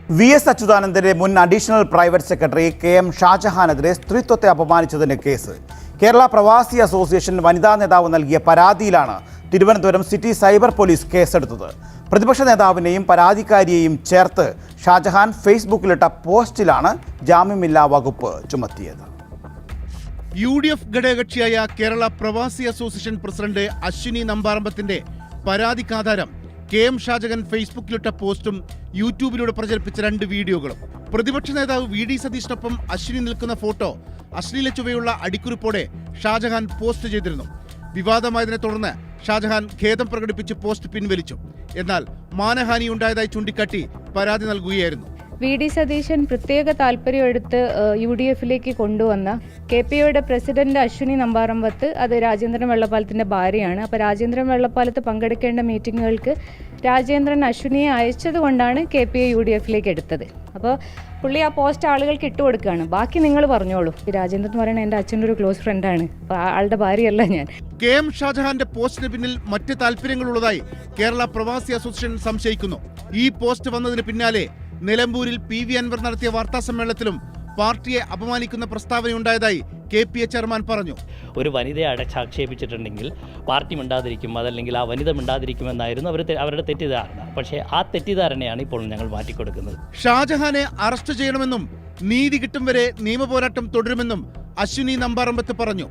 VS. അച്യുതാനന്ദന്റെ മുൻ additional private secretary K M. ഷാജഹാനെതിരെ സ്ത്രീത്വത്തെ അപമാനിച്ചതിന് കേസ്. കേരള പ്രവാസി അസോസിയേഷൻ വനിതാ നേതാവ് നൽകിയ പരാതിയിലാണ് തിരുവനന്തപുരം സിറ്റി സൈബർ പോലീസ് കേസെടുത്തത്. പ്രതിപക്ഷ നേതാവിനെയും പരാതിക്കാരിയെയും ചേർത്ത് ഷാജഹാൻ ഫേസ്ബുക്കിലിട്ട പോസ്റ്റിലാണ് ജാമ്യമില്ലാ വകുപ്പ് ചുമത്തിയത്. UDF ഘടകകക്ഷിയായ കേരള പ്രവാസി അസോസിയേഷൻ പ്രസിഡന്റ് അശ്വിനി നമ്പാറമ്പത്തിന്റെ പരാതിക്കാധാരം കെ.എം. ഷാജഹാൻ ഫേസ്ബുക്കിലിട്ട പോസ്റ്റും യൂട്യൂബിലൂടെ പ്രചരിപ്പിച്ച 2 വീഡിയോകളും. പ്രതിപക്ഷ നേതാവ് വി ഡി സതീഷിനൊപ്പം അശ്വിനി നിൽക്കുന്ന ഫോട്ടോ അശ്ലീല ചുവയുള്ള അടിക്കുറിപ്പോടെ ഷാജഹാൻ പോസ്റ്റ് ചെയ്തിരുന്നു. വിവാദമായതിനെ തുടർന്ന് ഷാജഹാൻ ഖേദം പ്രകടിപ്പിച്ച് പോസ്റ്റ് പിൻവലിച്ചു. എന്നാൽ മാനഹാനി ഉണ്ടായതായി ചൂണ്ടിക്കാട്ടി പരാതി നൽകുകയായിരുന്നു. വി ഡി സതീശൻ പ്രത്യേക താല്പര്യമെടുത്ത് UDF-ലേക്ക് കൊണ്ടുവന്ന KPO-യുടെ പ്രസിഡന്റ് അശ്വിനി നമ്പാറമ്പത്ത് അത് രാജേന്ദ്രൻ വെള്ളപ്പാലത്തിന്റെ ഭാര്യയാണ്. അപ്പോൾ രാജേന്ദ്രൻ വെള്ളപ്പാലത്ത് പങ്കെടുക്കേണ്ട മീറ്റിങ്ങുകൾക്ക് രാജേന്ദ്രൻ അശ്വിനിയെ അയച്ചതുകൊണ്ടാണ് KPO UDF-ലേക്ക് എടുത്തത്. അപ്പോൾ പുള്ളി ആ പോസ്റ്റ് ആളുകൾക്ക് ഇട്ടുകൊടുക്കുകയാണ്. ബാക്കി നിങ്ങൾ പറഞ്ഞോളൂ. രാജേന്ദ്രൻ എന്ന് പറയുന്നത് എൻ്റെ അച്ഛൻ്റെ ഒരു ക്ലോസ് ഫ്രണ്ടാണ്. അപ്പോൾ ആളുടെ ഭാര്യയല്ല ഞാൻ. കെ.എം. ഷാജഹാന്റെ പോസ്റ്റിന് പിന്നിൽ മറ്റ് താല്പര്യങ്ങളുള്ളതായി കേരള പ്രവാസി അസോസിയേഷൻ സംശയിക്കുന്നു. ഈ പോസ്റ്റ് വന്നതിന് പിന്നാലെ നിലമ്പൂരിൽ PV അൻവർ നടത്തിയ വാർത്താ സമ്മേളനത്തിലും പാർട്ടിയെ അപമാനിക്കുന്ന പ്രസ്താവനയുണ്ടായതായി KPA ചെയർമാൻ പറഞ്ഞു. ഒരു വനിതയെ അടച്ചാക്ഷേപിച്ചിട്ടുണ്ടെങ്കിൽ പാർട്ടി മിണ്ടാതിരിക്കും, അതല്ലെങ്കിൽ ആ വനിത മിണ്ടാതിരിക്കുമെന്നായിരുന്നു അവരുടെ തെറ്റിദ്ധാരണ. പക്ഷേ ആ തെറ്റിദ്ധാരണയാണ് ഇപ്പോൾ ഞങ്ങൾ മാറ്റിക്കൊടുക്കുന്നത്. ഷാജഹാനെ അറസ്റ്റ് ചെയ്യണമെന്നും നീതി കിട്ടും വരെ നിയമപോരാട്ടം തുടരുമെന്നും അശ്വിനി നമ്പാറമ്പത്ത് പറഞ്ഞു.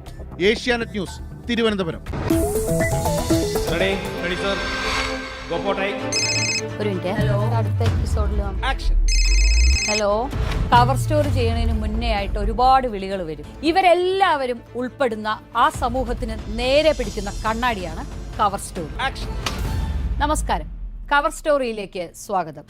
Asianet news, Thiruvananthapuram. Hello, cover story ചെയ്യുന്നതിന് മുന്നേ ആയിട്ട് ഒരുപാട് വിളികൾ വരും. ഇവരെല്ലാവരും ഉൾപ്പെടുന്ന ആ സമൂഹത്തിന് നേരെ പിടിക്കുന്ന കണ്ണാടിയാണ് കവർ സ്റ്റോറി. നമസ്കാരം, കവർ സ്റ്റോറിയിലേക്ക് സ്വാഗതം.